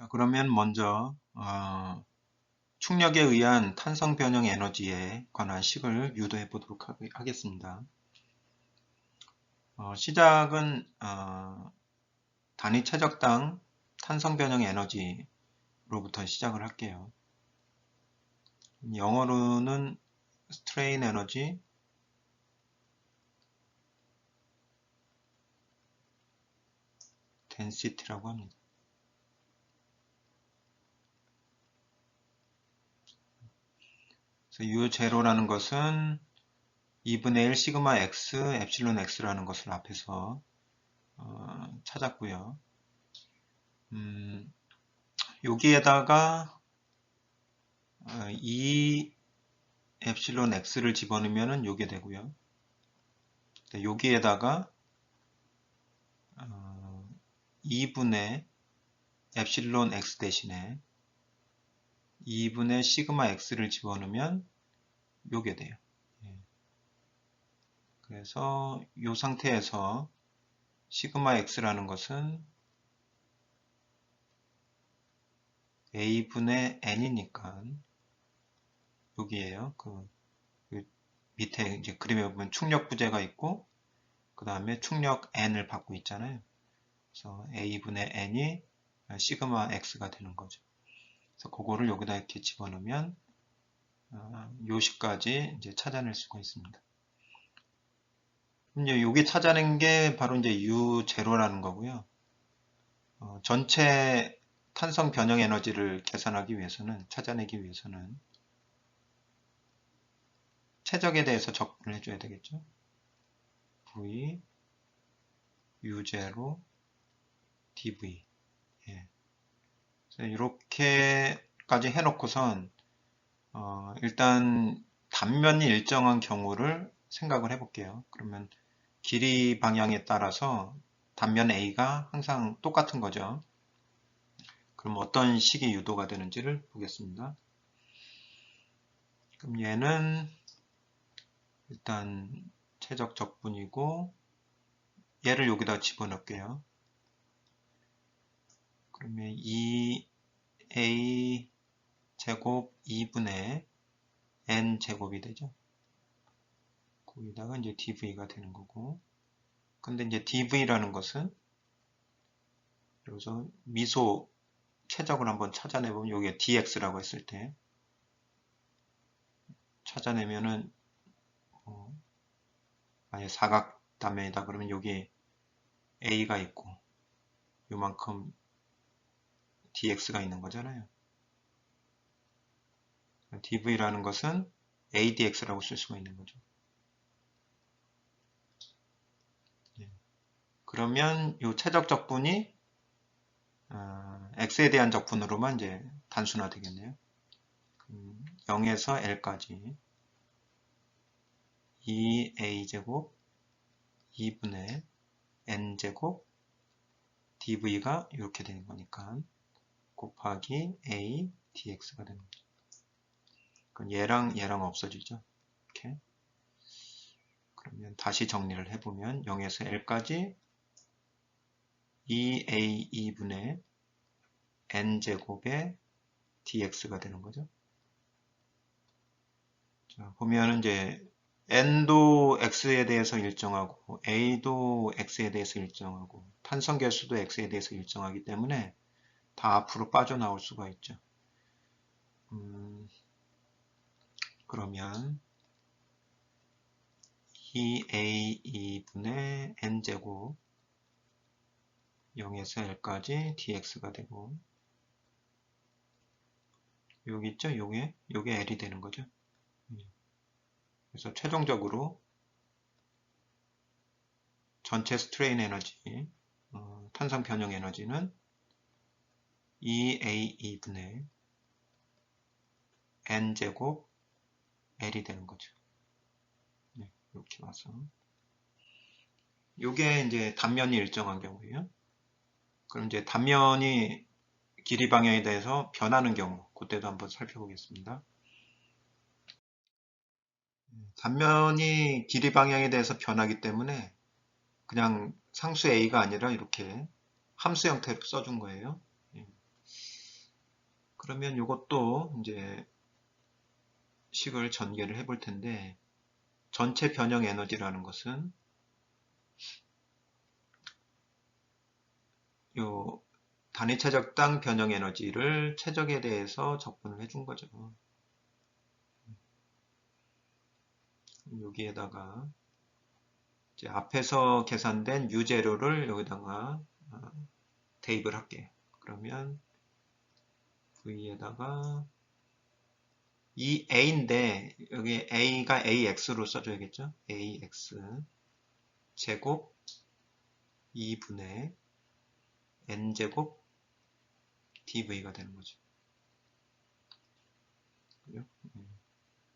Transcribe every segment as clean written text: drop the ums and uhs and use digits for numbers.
자, 그러면 먼저 충력에 의한 탄성 변형 에너지에 관한 식을 유도해 보도록 하겠습니다. 시작은 단위 최적당 탄성 변형 에너지로부터 시작을 할게요. 영어로는 strain 에너지, density라고 합니다. 그래서 U0라는 것은 2분의 1 시그마 x 엡실론 x라는 것을 앞에서 찾았고요. 여기에다가 2 엡실론 x를 집어넣으면 요게 되고요. 여기에다가 2분의 엡실론 x 대신에 2분의 시그마 x를 집어넣으면 요게 돼요. 그래서 이 상태에서 시그마 x라는 것은 a분의 n이니까 여기에요. 그 밑에 이제 그림에 보면 충력 부재가 있고 그 다음에 충력 n을 받고 있잖아요. 그래서 a분의 n이 시그마 x가 되는 거죠. 그래서 그거를 여기다 이렇게 집어넣으면 요식까지 이제 찾아낼 수가 있습니다. 이제 여기 찾아낸 게 바로 이제 U0라는 거고요. 전체 탄성 변형 에너지를 계산하기 위해서는, 찾아내기 위해서는 최적에 대해서 적분을 해줘야 되겠죠. V, U0, dV. 예. 그래서 이렇게까지 해놓고선 일단 단면이 일정한 경우를 생각을 해볼게요. 그러면 길이 방향에 따라서 단면 A가 항상 똑같은 거죠. 그럼 어떤 식이 유도가 되는지를 보겠습니다. 그럼 얘는 일단 최적 적분이고 얘를 여기다 집어넣을게요. 그러면 2a 제곱 2분의 n 제곱이 되죠. 거기다가 이제 dv가 되는 거고, 근데 이제 dv라는 것은 여기서 미소 최적을 한번 찾아내보면 여기에 dx라고 했을 때 찾아내면은 만약 사각 단면이다 그러면 여기 a가 있고 요만큼 dx가 있는 거잖아요. dv라는 것은 adx라고 쓸 수가 있는 거죠. 그러면 이 최적 적분이 x에 대한 적분으로만 이제 단순화 되겠네요. 0에서 l까지 2a제곱 2분의 n제곱 dv가 이렇게 되는 거니까 곱하기 a dx가 되는 거죠. 그럼 얘랑 없어지죠. 이렇게. 그러면 다시 정리를 해보면 0에서 l까지 2a2분의 n제곱의 dx가 되는 거죠. 자, 보면 이제 n도 x에 대해서 일정하고 a도 x에 대해서 일정하고 탄성 개수도 x에 대해서 일정하기 때문에 다 앞으로 빠져나올 수가 있죠. 그러면 2a2분의 n제곱 0에서 l까지 dx가 되고 여기 있죠? 요게 l이 되는 거죠. 그래서 최종적으로 전체 스트레인 에너지, 탄성 변형 에너지는 2a2분의 n제곱 l이 되는 거죠. 네, 이렇게 와서 요게 이제 단면이 일정한 경우예요. 그럼 이제 단면이 길이 방향에 대해서 변하는 경우, 그때도 한번 살펴보겠습니다. 단면이 길이 방향에 대해서 변하기 때문에 그냥 상수 a가 아니라 이렇게 함수 형태로 써준 거예요. 그러면 이것도 이제 식을 전개를 해 볼 텐데, 전체 변형 에너지라는 것은 요 단위 최적당 변형 에너지를 최적에 대해서 적분을 해준 거죠. 여기에다가 이제 앞에서 계산된 유재료를 여기다가 대입을 할게요. 그러면 V에다가 이 A인데 여기 A가 AX로 써줘야겠죠. AX 제곱 2분의 N제곱 DV가 되는 거죠. 그죠?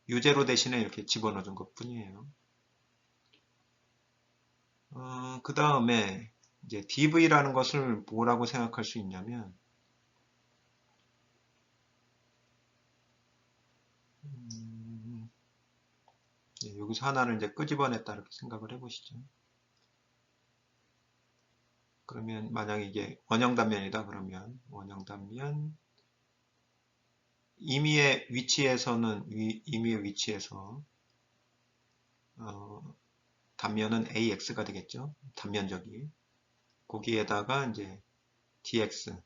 유제로 대신에 이렇게 집어넣어준 것 뿐이에요. 그 다음에 이제 DV라는 것을 뭐라고 생각할 수 있냐면, 여기서 하나를 이제 끄집어냈다 이렇게 생각을 해보시죠. 그러면 만약에 이게 원형단면이다 그러면 원형단면 임의의 위치에서는 임의의 위치에서 단면은 AX가 되겠죠. 단면적이. 거기에다가 이제 DX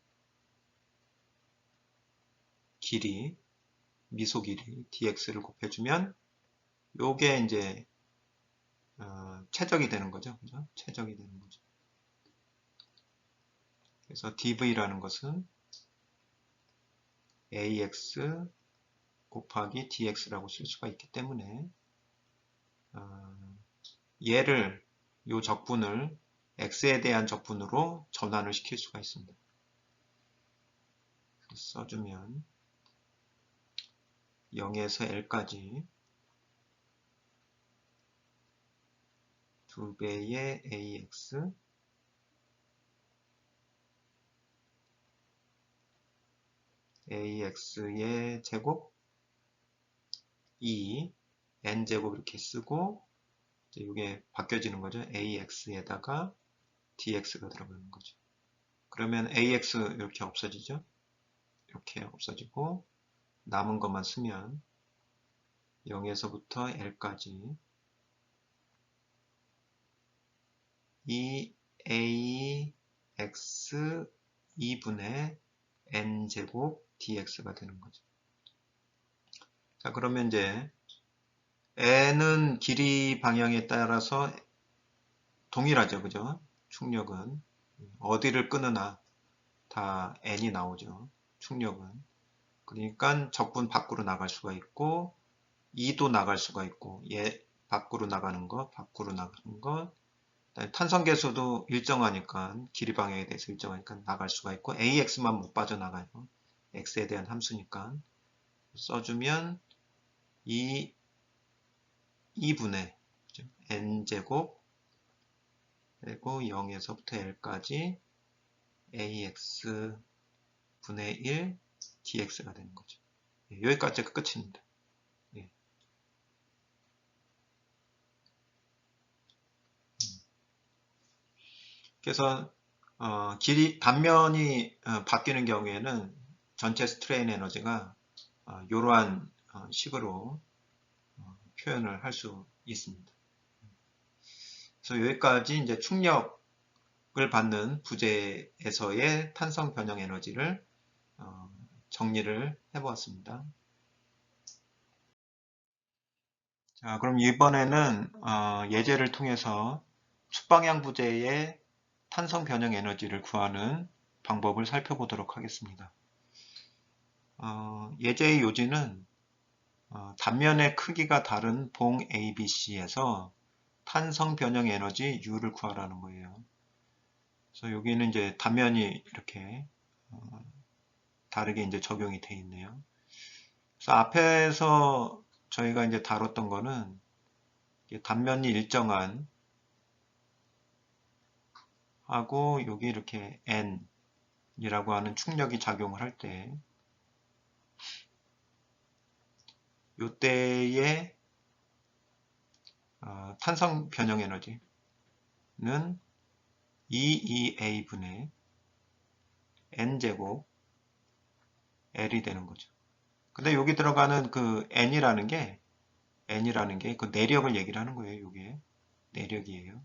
길이 미소 길이 DX를 곱해주면 요게 이제 최적이 되는 거죠. 그죠? 최적이 되는 거죠. 그래서 DV라는 것은 AX 곱하기 DX라고 쓸 수가 있기 때문에 얘를 요 적분을 X에 대한 적분으로 전환을 시킬 수가 있습니다. 써주면 0에서 L까지 2배의 AX AX의 제곱 2 N제곱 이렇게 쓰고 이제 이게 바뀌어지는 거죠. AX에다가 DX가 들어가는 거죠. 그러면 AX 이렇게 없어지죠. 이렇게 없어지고 남은 것만 쓰면 0에서부터 L까지 2AX 2분의 N제곱 DX가 되는 거죠. 자, 그러면 이제 N은 길이 방향에 따라서 동일하죠. 그죠? 충력은. 어디를 끊으나 다 N이 나오죠. 충력은. 그러니까 적분 밖으로 나갈 수가 있고, 2도 나갈 수가 있고, 얘 밖으로 나가는 거, 밖으로 나가는 거, 탄성계수도 일정하니까, 길이 방향에 대해서 일정하니까 나갈 수가 있고, AX만 못 빠져나가요. X에 대한 함수니까. 써주면 2분의 N제곱 그리고 0에서부터 L까지 AX 분의 1 DX가 되는 거죠. 여기까지가 끝입니다. 예. 그래서 단면이 바뀌는 경우에는 전체 스트레인 에너지가 이러한 식으로 표현을 할 수 있습니다. 그래서 여기까지 이제 충력을 받는 부재에서의 탄성 변형 에너지를 정리를 해보았습니다. 자, 그럼 이번에는 예제를 통해서 수방향 부재의 탄성 변형 에너지를 구하는 방법을 살펴보도록 하겠습니다. 예제의 요지는 단면의 크기가 다른 봉 ABC에서 탄성 변형 에너지 U를 구하라는 거예요. 그래서 여기는 이제 단면이 이렇게 다르게 이제 적용이 되어 있네요. 그래서 앞에서 저희가 이제 다뤘던 거는 단면이 일정한 하고 여기 이렇게 N이라고 하는 충력이 작용을 할 때 이때의 탄성 변형 에너지는 2EA분의 N제곱 L이 되는 거죠. 근데 여기 들어가는 그 N이라는 게 그 내력을 얘기를 하는 거예요. 이게 내력이에요.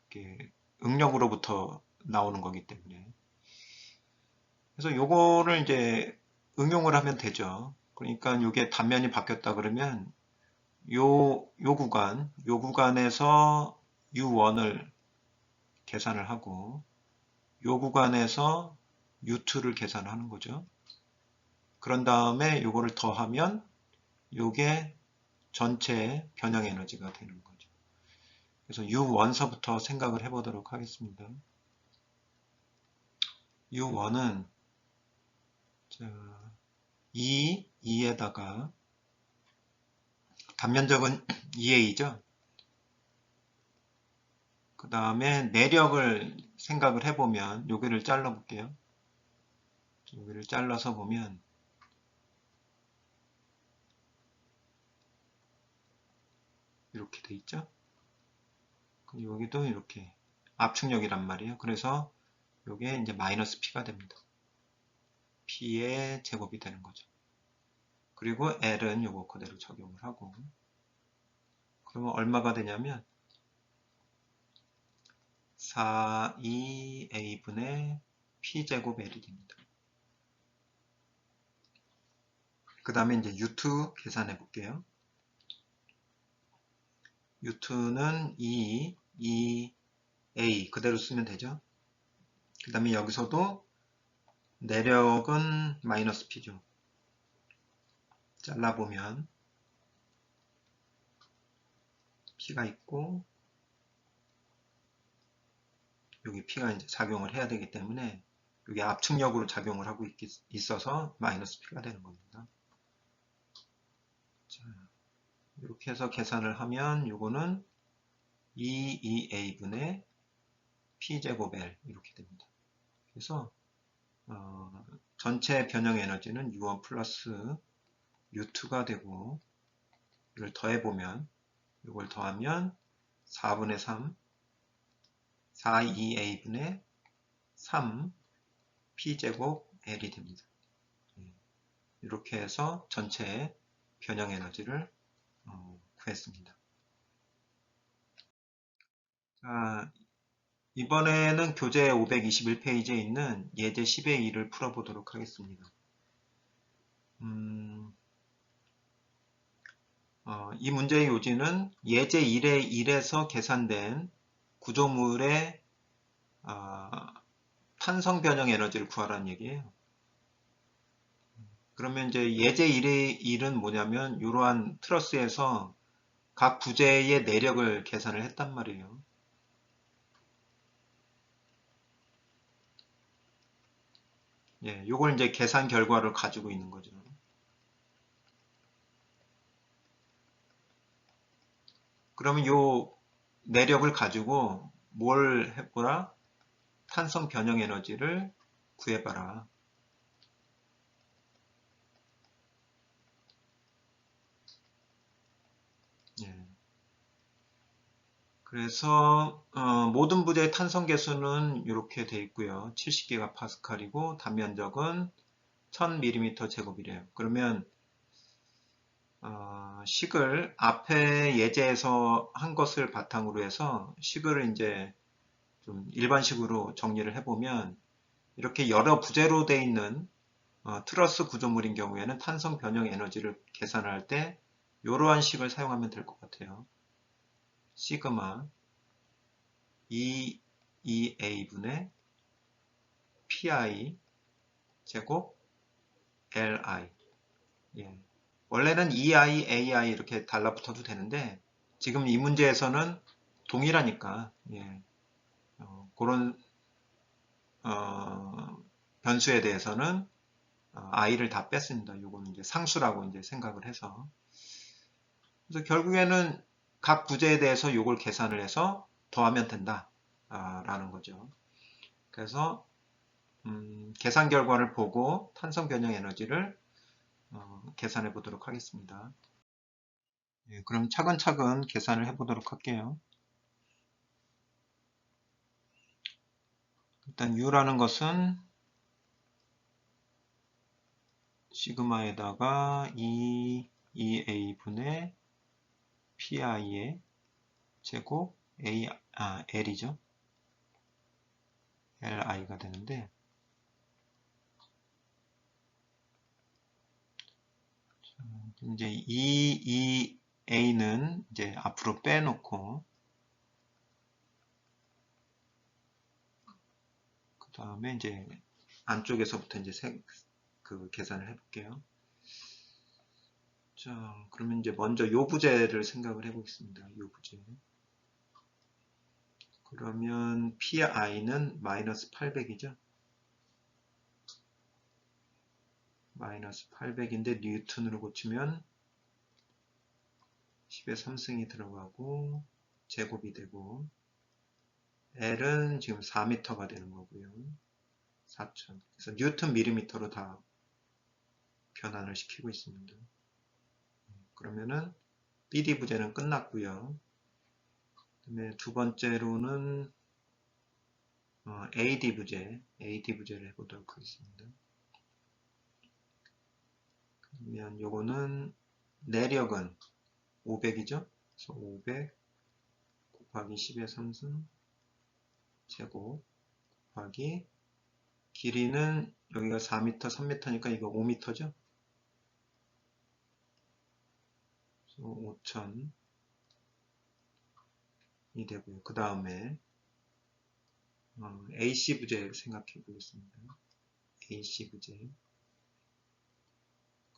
이게 응력으로부터 나오는 거기 때문에. 그래서 요거를 이제 응용을 하면 되죠. 그러니까 이게 단면이 바뀌었다 그러면 요 구간에서 U1을 계산을 하고 요 구간에서 U2를 계산하는 거죠. 그런 다음에 요거를 더하면 요게 전체 변형 에너지가 되는 거죠. 그래서 U1서부터 생각을 해보도록 하겠습니다. U1은 2에다가 단면적은 2A죠. 그 다음에 내력을 생각을 해보면 여기를 잘라 볼게요. 여기를 잘라서 보면 이렇게 돼 있죠. 여기도 이렇게 압축력이란 말이에요. 그래서 이게 이제 마이너스 P가 됩니다. P의 제곱이 되는 거죠. 그리고 L은 요거 그대로 적용을 하고 그러면 얼마가 되냐면 4,2A분의 P제곱 L이 됩니다. 그 다음에 이제 U2 계산해 볼게요. U2는 2A 그대로 쓰면 되죠. 그 다음에 여기서도 내력은 마이너스 P죠. 잘라보면 P가 있고 여기 P가 이제 작용을 해야 되기 때문에 여기 압축력으로 작용을 하고 있어서 마이너스 P가 되는 겁니다. 자, 이렇게 해서 계산을 하면 요거는 2A분의 P제곱 L 이렇게 됩니다. 그래서 전체 변형 에너지는 U1 플러스 U2가 되고 이걸 더해보면 이걸 더하면 4분의 3 4,2A분의 3 P제곱 L이 됩니다. 이렇게 해서 전체 변형 에너지를 구했습니다. 자, 이번에는 교재 521페이지에 있는 예제 10의 2를 풀어보도록 하겠습니다. 이 문제의 요지는 예제 1의 1에서 계산된 구조물의 탄성 변형 에너지를 구하라는 얘기예요. 그러면 이제 예제 1의 1은 뭐냐면 이러한 트러스에서 각 부재의 내력을 계산을 했단 말이에요. 예, 요걸 이제 계산 결과를 가지고 있는 거죠. 그러면 요 내력을 가지고 뭘 해보라? 탄성 변형 에너지를 구해봐라. 예. 그래서 모든 부재의 탄성 계수는 이렇게 돼 있고요. 70기가 파스칼이고 단면적은 1000mm 제곱이래요. 그러면 식을 앞에 예제에서 한 것을 바탕으로 해서 식을 이제 좀 일반식으로 정리를 해보면 이렇게 여러 부재로 되어 있는 트러스 구조물인 경우에는 탄성 변형 에너지를 계산할 때 이러한 식을 사용하면 될 것 같아요. 시그마 2A분의 PI 제곱 LI. 예. 원래는 EI, AI 이렇게 달라붙어도 되는데 지금 이 문제에서는 동일하니까 예. 그런 변수에 대해서는 i를 다 뺐습니다. 요거는 이제 상수라고 이제 생각을 해서 그래서 결국에는 각 부재에 대해서 요걸 계산을 해서 더하면 된다 라는 거죠. 그래서 계산 결과를 보고 탄성 변형 에너지를 계산해 보도록 하겠습니다. 예, 그럼 차근차근 계산을 해 보도록 할게요. 일단 U라는 것은 시그마에다가 2a분의 pi의 제곱 L이죠. li가 되는데, 이제 이 a는 이제 앞으로 빼놓고, 그 다음에 이제 안쪽에서부터 이제 계산을 해볼게요. 자, 그러면 이제 먼저 요 부재를 생각을 해보겠습니다. 요 부재. 그러면 pi는 마이너스 800이죠. 마이너스 800인데 뉴턴으로 고치면 10의 3승이 들어가고 제곱이 되고, L은 지금 4m가 되는 거고요. 4,000. 그래서 뉴턴 밀리미터로 다 변환을 시키고 있습니다. 그러면은 BD 부재는 끝났고요. 그다음에 두 번째로는 AD 부재를 해보도록 하겠습니다. 그러면 요거는 내력은 500이죠. 그래서 500 곱하기 10의 3승 제곱 곱하기 길이는 여기가 4m, 3m니까 이거 5m죠. 5,000이 되고요. 그 다음에 AC 부재를 생각해 보겠습니다. AC 부재.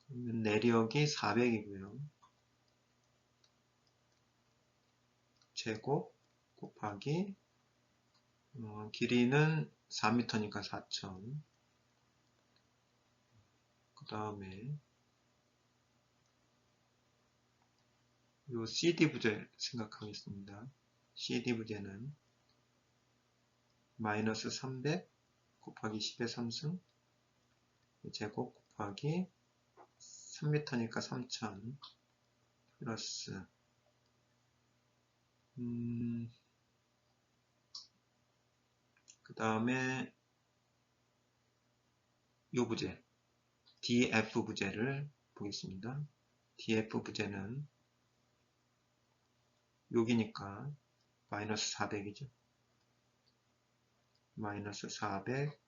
그러면 내력이 400이고요. 제곱 곱하기 길이는 4m니까 4,000. 그 다음에 요 CD 부재 생각하겠습니다. CD 부재는 마이너스 300 곱하기 10의 3승 제곱 곱하기 3m니까 3000 플러스 그 다음에 요 부재 DF 부재를 보겠습니다. DF 부재는 여기니까 마이너스 400이죠. 마이너스 400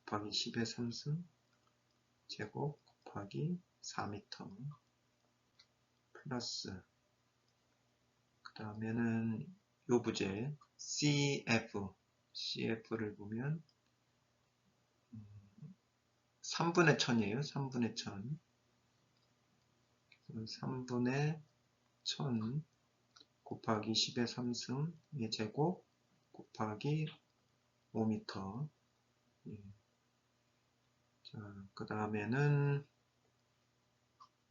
곱하기 10의 3승 제곱 곱하기 4m 플러스 그 다음에는 요 부재 CF를 보면 3분의 1000이에요. 3분의 1000 3분의 1000 곱하기 10의 3승의 제곱 곱하기 5m. 자, 그 다음에는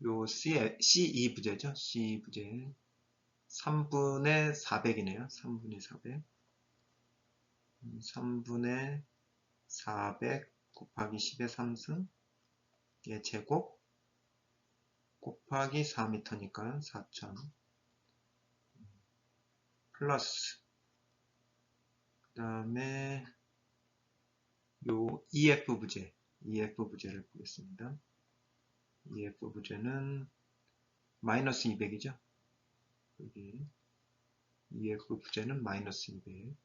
요 CE 부재죠. CE 부재 3분의 400이네요. 3분의 400. 3분의 400 곱하기 10의 3승의 제곱 곱하기 4m니까 4000 플러스 그 다음에 요 EF 부재를 보겠습니다. EF 부재는 마이너스 200이죠. 여기 EF 부재는 마이너스 200.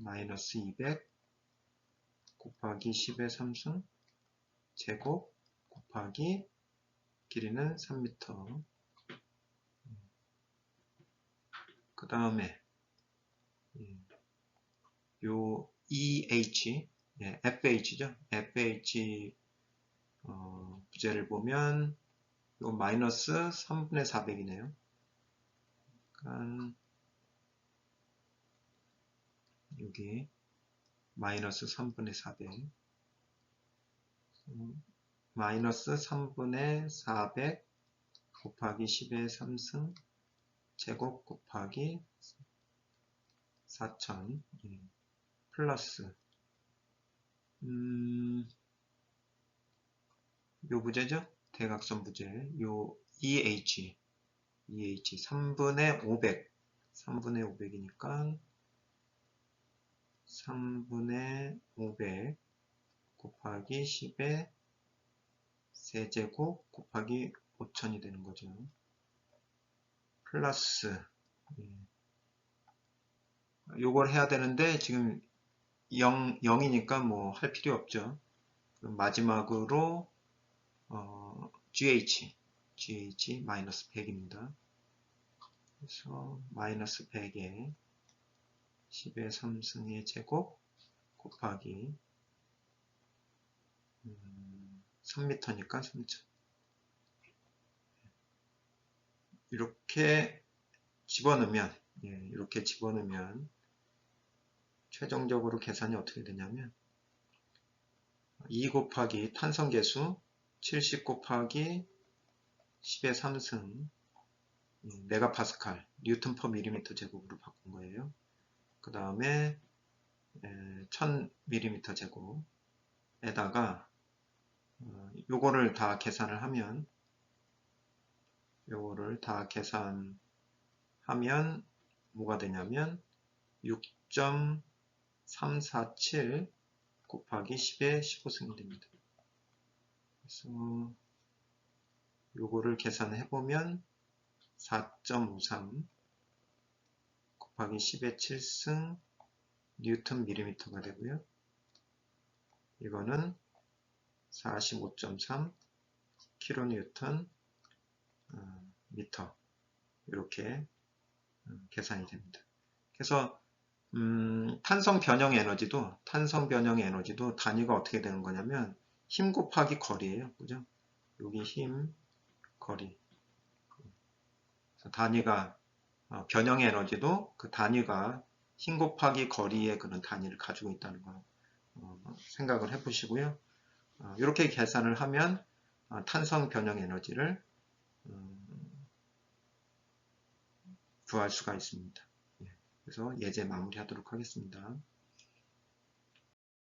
마이너스 200 곱하기 10의 3승 제곱 곱하기 길이는 3m. 그 다음에 요 EH, FH죠. FH 부재를 보면 요 마이너스 3분의 400이네요. 그러니까 여기 마이너스 3분의 400 마이너스 3분의 400 곱하기 10의 3승 제곱 곱하기 4000 플러스 요 부재죠? 대각선 부재 요 EH 3분의 500이니까 3분의 500 곱하기 10의 세제곱 곱하기 5000이 되는 거죠. 플러스 요걸 해야 되는데 지금 0이니까 뭐 할 필요 없죠. 그럼 마지막으로 GH 마이너스 100입니다. 그래서 마이너스 100에 10의 3승의 제곱 곱하기 3m니까 3000. 이렇게 집어넣으면 이렇게 집어넣으면 최종적으로 계산이 어떻게 되냐면 2 곱하기 탄성계수 70 곱하기 10의 3승 메가파스칼 뉴턴 퍼 밀리미터 제곱으로 바꾼 거예요. 그 다음에 1000mm 제곱에다가 요거를 다 계산을 하면 뭐가 되냐면 6.347 곱하기 10의 15승이 됩니다. 그래서 요거를 계산해 보면 4.53 곱하기 10의 7승 뉴턴 밀리미터가 되고요. 이거는 45.3 킬로뉴턴 미터 이렇게 계산이 됩니다. 그래서 탄성 변형 에너지도 단위가 어떻게 되는 거냐면 힘 곱하기 거리예요. 그죠? 여기 힘, 거리. 그래서 단위가 변형 에너지도 그 단위가 힘 곱하기 거리의 그런 단위를 가지고 있다는 거 생각을 해 보시고요. 이렇게 계산을 하면 탄성 변형 에너지를 구할 수가 있습니다. 그래서 예제 마무리하도록 하겠습니다.